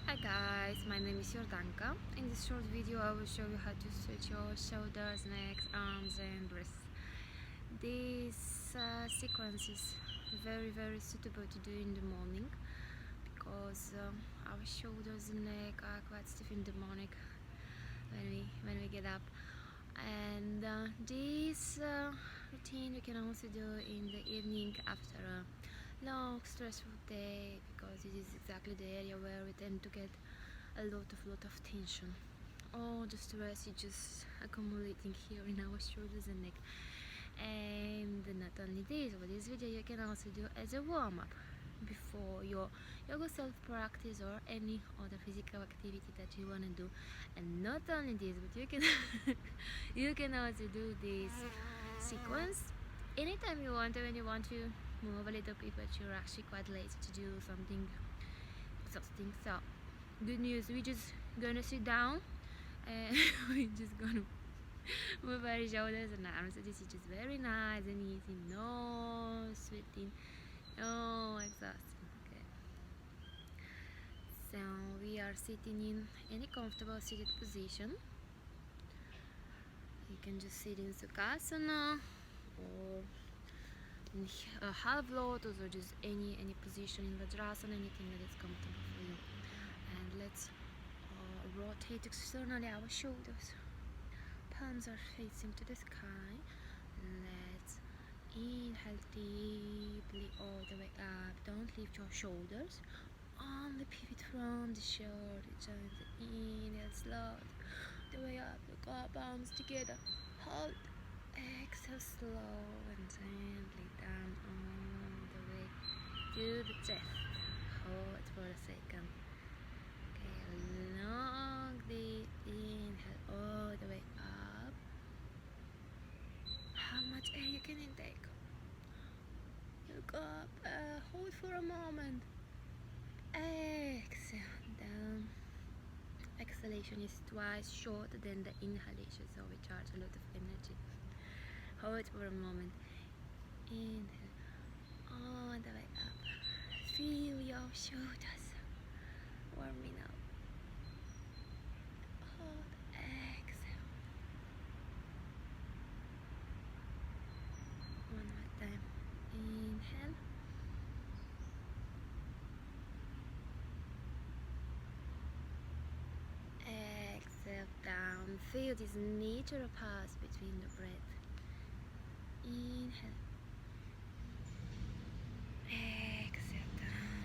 Hi guys, my name is Jordanka. In this short video I will show you how to stretch your shoulders, necks, arms and wrists. This sequence is very suitable to do in the morning because our shoulders and neck are quite stiff in the morning when we get up. And this routine we can also do in the evening after a long stressful day, because it is exactly the area where we tend to get a lot of tension. All the stress is just accumulating here in our shoulders and neck. And not only this, but this video you can also do as a warm-up before your yoga self practice or any other physical activity that you want to do. And not only this, but you can you can also do this sequence anytime you want to, when you want to move a little bit but you're actually quite lazy to do something exhausting. So good news, we're just gonna sit down and we're just gonna move our shoulders and arms. So this is just very nice and easy, no sweating, no exhausting. Okay, so we are sitting in any comfortable seated position. You can just sit in Sukhasana or in a half lotus, or just any position in Vajrasana, anything that is comfortable for you. And let's rotate externally our shoulders. Palms are facing to the sky. Let's inhale deeply all the way up. Don't lift your shoulders. Only pivot from the shoulder joints. Inhale slow the way up. Look up, palms together. Hold. Exhale slow and gently down all the way to the chest. Hold for a second. Okay, long deep inhale all the way up. How much air you can intake? Look up, hold for a moment. Exhale down. Exhalation is twice shorter than the inhalation, so we charge a lot of energy. Hold for a moment. Inhale all the way up. Feel your shoulders warming up. Hold. Exhale. One more time. Inhale. Exhale down. Feel this natural pause between the breath. Inhale. Exhale down.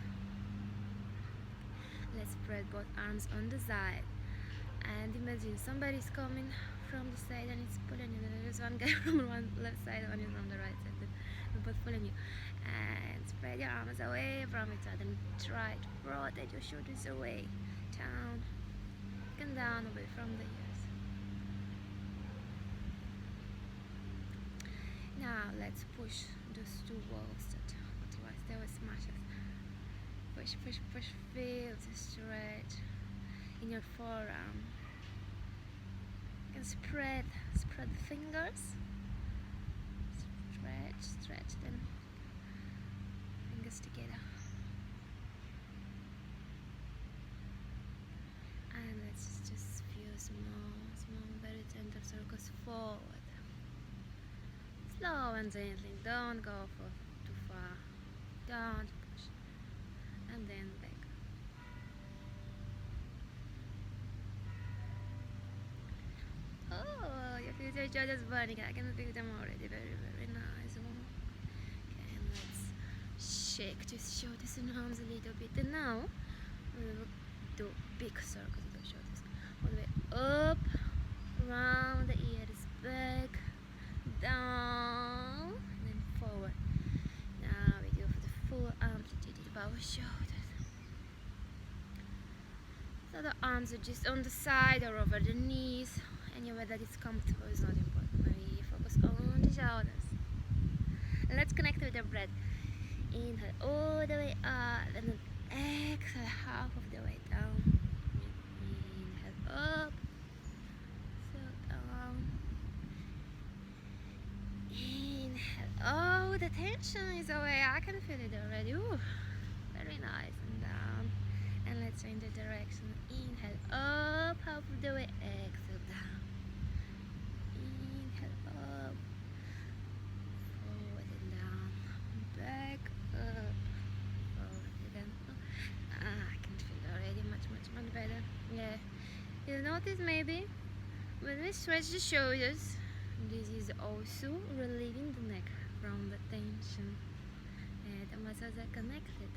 Let's spread both arms on the side and imagine somebody's coming from the side and it's pulling you. There's one guy from one left side, one is from the right side. They're both pulling you. And spread your arms away from each other and try to rotate your shoulders away, down and down, away from the ears. Now let's push those two walls that otherwise they will smash us. Push. Feel the stretch in your forearm. You can spread the fingers. Stretch them. Fingers together. And let's just feel small, very gentle circles forward. Slow and gently. Don't go for too far. Don't push. And then back. Oh, your future jaw is burning. I can feel them already. Very nice. Okay, and let's shake just shoulders and arms a little bit. And now we will do big circles of the shoulders. All the way up, around the ears, back, down, and then forward. Now we go for the full amplitude of our shoulders. So the arms are just on the side or over the knees. Anywhere that is comfortable is not important. We focus on the shoulders. And let's connect with the breath. Inhale all the way up and then exhale half of the way down. Inhale up, so down. Inhale. Oh, the tension is away. I can feel it already. Ooh, very nice. And down. And let's change the direction. You notice maybe when we stretch the shoulders, this is also relieving the neck from the tension. The muscles are connected.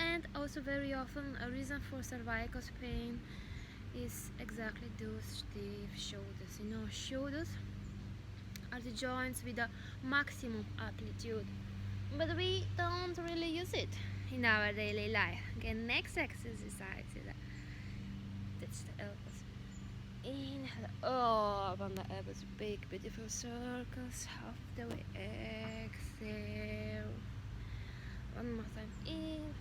And also very often a reason for cervical pain is exactly those stiff shoulders. You know, shoulders are the joints with the maximum amplitude, but we don't really use it in our daily life. Okay, next exercise is that's the elbows. Inhale, up on the elbows, big beautiful circles half the way. Exhale. One more time. Inhale,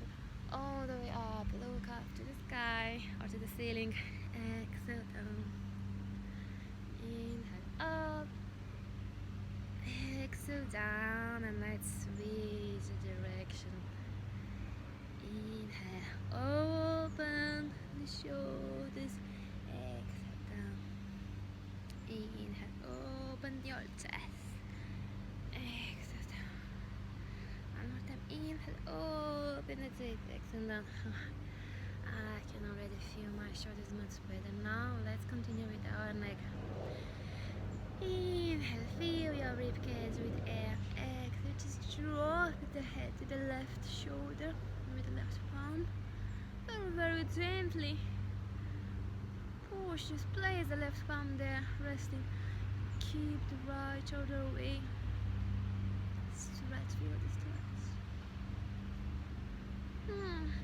all the way up. Look up to the sky or to the ceiling. Exhale down. Inhale up. Exhale down, and let's switch the direction. Inhale, open the shoulders. Exhale down. Inhale, open your chest. Exhale down. One more time. Inhale, open the chest. Exhale down. I can already feel my shoulders much better now. Let's continue with our neck. Inhale, fill your ribcage with air. Exhale, just drop the head to the left shoulder with the left palm. Very, very gently. Push, just place the left palm there, resting. Keep the right shoulder away. Stretch, feel the stretch.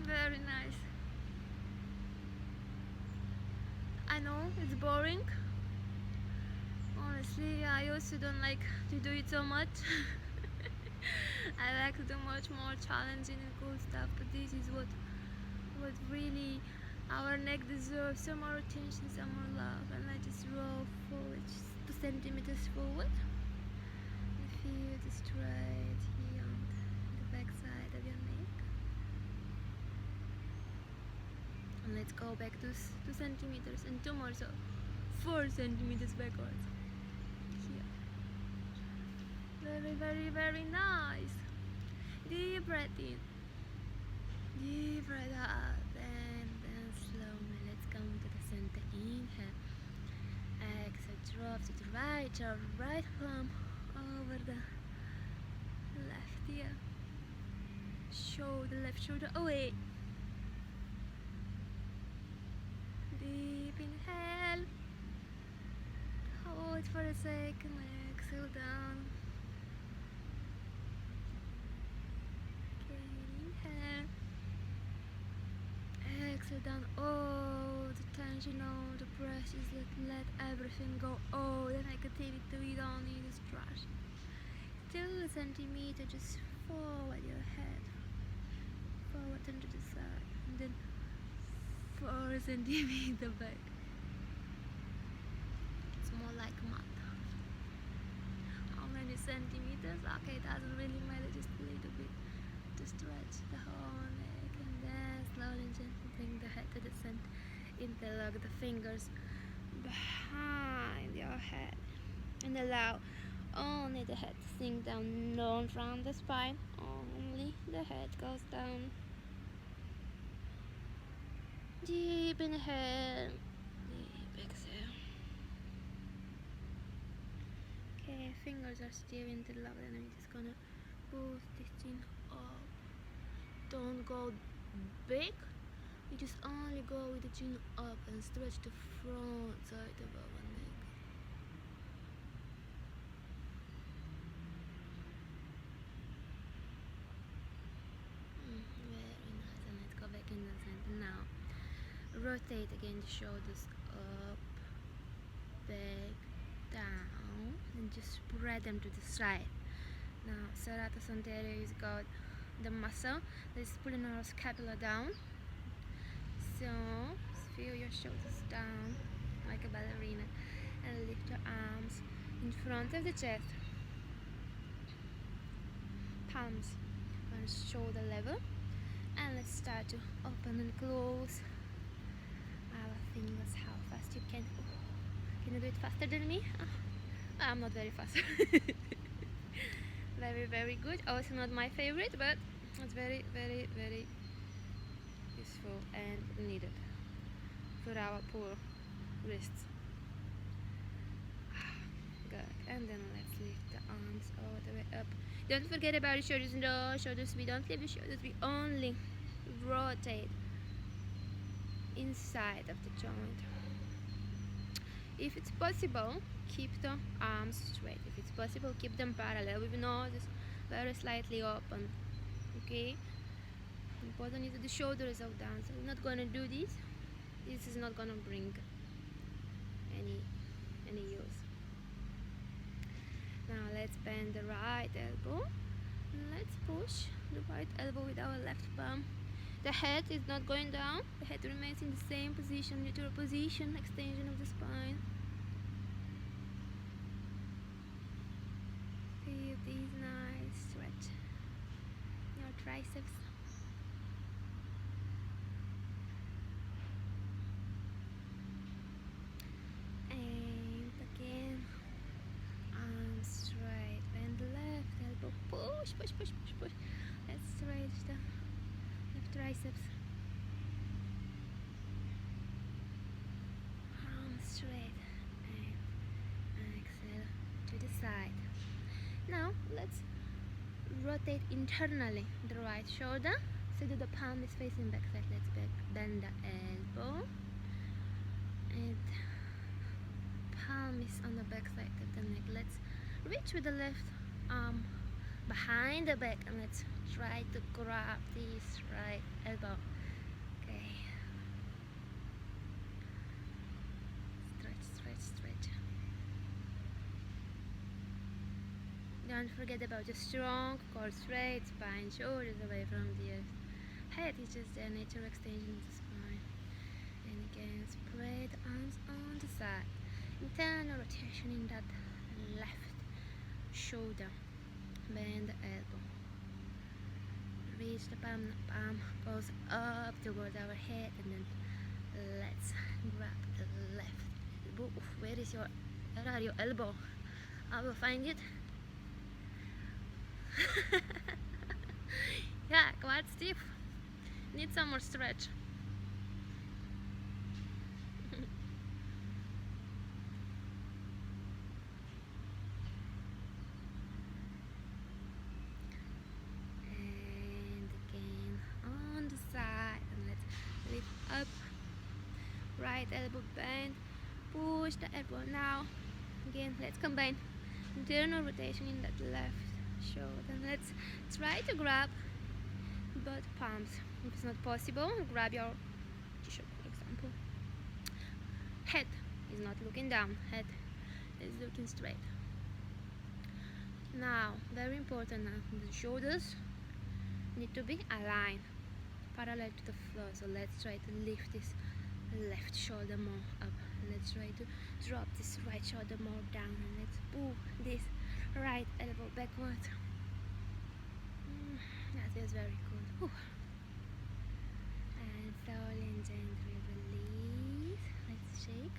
Very nice. I know it's boring. Honestly, I also don't like to do it so much. I like to do much more challenging and cool stuff, but this is what really our neck deserves. Some more attention, some more love, and I just roll forward, just 2 centimeters forward. You feel the stretch here on the back side of your neck. And let's go back to 2 centimeters and 2 more, so 4 centimeters backwards. Very, very, very nice. Deep breath in. Deep breath out. And then slowly let's come to the center. Inhale. Exhale. Drop to the right. Your right palm over the left ear. Show the left shoulder away. Deep inhale. Hold for a second. Exhale down. Exhale down all the tension, all the pressures, let everything go. Oh, the negativity, we don't need to stretch. 2 centimeters, just forward your head, forward and to the side, and then 4 centimeters back. It's more like mat. How many centimeters? Okay, it doesn't really matter, just a little bit to stretch the whole neck, and then slowly and gently bring the head to the center. Interlock the fingers behind your head and allow only the head to sink down, not from the spine. Only the head goes down. Deep inhale, deep exhale. Okay, fingers are still interlocked, and I'm just gonna push this chin up. Don't go big. You just only go with the chin up and stretch the front side of our neck. Very nice. And let's go back in the center now. Rotate again the shoulders up, back, down, and just spread them to the side. Now, serratus anterior is got the muscle that is pulling our scapula down. So, feel your shoulders down like a ballerina and lift your arms in front of the chest. Palms on shoulder level. And let's start to open and close our fingers how fast you can. Can you do it faster than me? I'm not very fast. Very, very good. Also not my favorite, but it's very, very, very useful and needed for our poor wrists. Good. And then let's lift the arms all the way up. Don't forget about your shoulders. No shoulders. We don't leave your shoulders. We only rotate inside of the joint. If it's possible, keep the arms straight. If it's possible, keep them parallel with noses very slightly open. Okay? Important is that the shoulders are down. So we're not gonna do this. This is not gonna bring any use. Now let's bend the right elbow. Let's push the right elbow with our left palm. The head is not going down. The head remains in the same position, neutral position, extension of the spine. Feel this nice stretch. Your triceps. And again, arms straight. Bend the left elbow. Push, push, push, push, push. Let's stretch the left triceps. Arms straight. And exhale to the side. Now let's rotate internally the right shoulder so that the palm is facing back side. Let's bend the elbow and palm is on the back side of the neck. Let's reach with the left arm behind the back and let's try to grab this right elbow. Okay. Stretch, stretch, stretch. Don't forget about the strong core, straight spine, shoulders away from the earth. Head is just the natural extension of the spine. And again, spread the arms on the side. Internal rotation in that left shoulder. Bend the elbow. Reach the palm goes up towards our head, and then let's grab the left elbow. Where are your elbow? I will find it. Yeah, quite stiff. Need some more stretch. And again on the side, and let's lift up. Right elbow bend. Push the elbow now. Again, let's combine internal rotation in that left shoulder. And let's try to grab both palms. If it's not possible, grab your t-shirt, for example. Head is not looking down. Head is looking straight. Now, very important now, the shoulders need to be aligned, parallel to the floor. So let's try to lift this left shoulder more up. Let's try to drop this right shoulder more down, and let's pull this right elbow backwards. That feels very good. Whew. And slowly and gently release. Let's shake.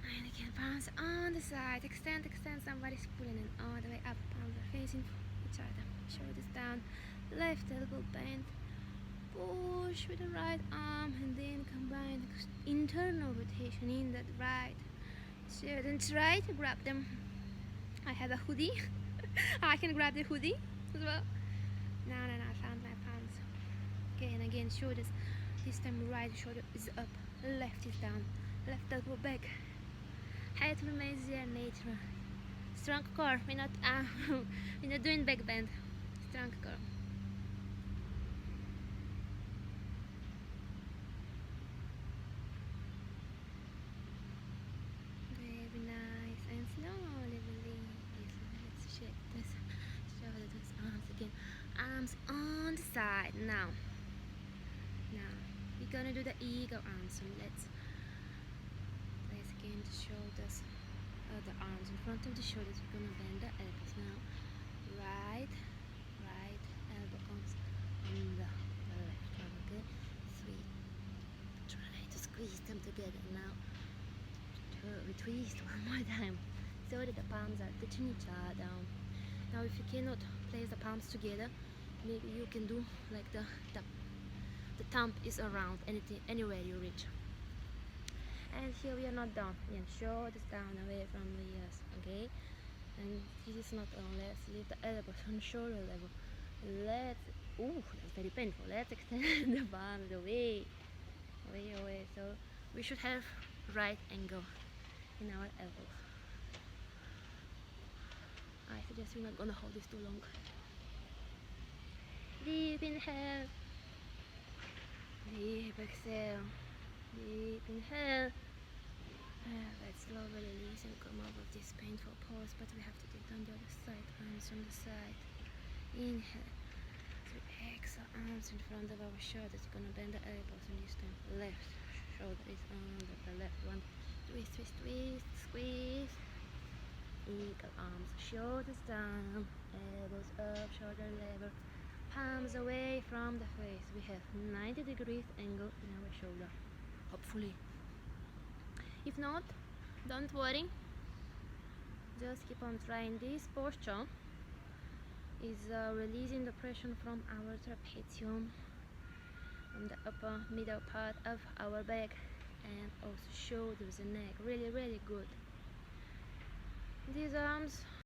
And again, palms on the side. Extend, extend. Somebody's pulling it all the way up. Palms are facing each other. Shoulders down. Left elbow bent. Push with the right arm, and then combine internal rotation in that right shoulder. And try to grab them. I have a hoodie. I can grab the hoodie as well. No, I found my palms. Okay, and again, shoulders. This time right shoulder is up, left is down, left elbow back. Head remains there, natural. Strong core. We're not doing back bend. Strong core. Very nice, and slowly release. Let's shake this shoulder, this arms again. Arms on the side. Now we're gonna do the eagle arms. So let's place again the shoulders, the arms in front of the shoulders. We're gonna bend the elbows now. Right elbow comes on the left one. Okay, try to squeeze them together. Now we twist one more time so that the palms are touching each other. Now if you cannot place the palms together, maybe you can do like the thumb is around anywhere you reach. And here we are not down. Again, shoulders down away from the ears. Okay. And this is not on. Let's leave the elbows on shoulder level. Let's. Ooh, that's very painful. Let's extend the palms away, away. So we should have right angle in our elbow. I suggest we're not gonna hold this too long. Deep inhale, deep exhale, deep inhale. Let's slowly release and come out of this painful pose, but we have to do it on the other side. Arms on the side. Inhale. So exhale, arms in front of our shoulders. You're gonna bend the elbows, and this time left shoulder is under the left one. Twist, twist, twist, squeeze. Eagle arms, shoulders down, elbows up, shoulder level, palms away from the face. We have 90 degrees angle in our shoulder, hopefully. If not, don't worry. Just keep on trying. This posture is releasing the pressure from our trapezium, from the upper middle part of our back, and also shoulders and neck. Really, really good. These arms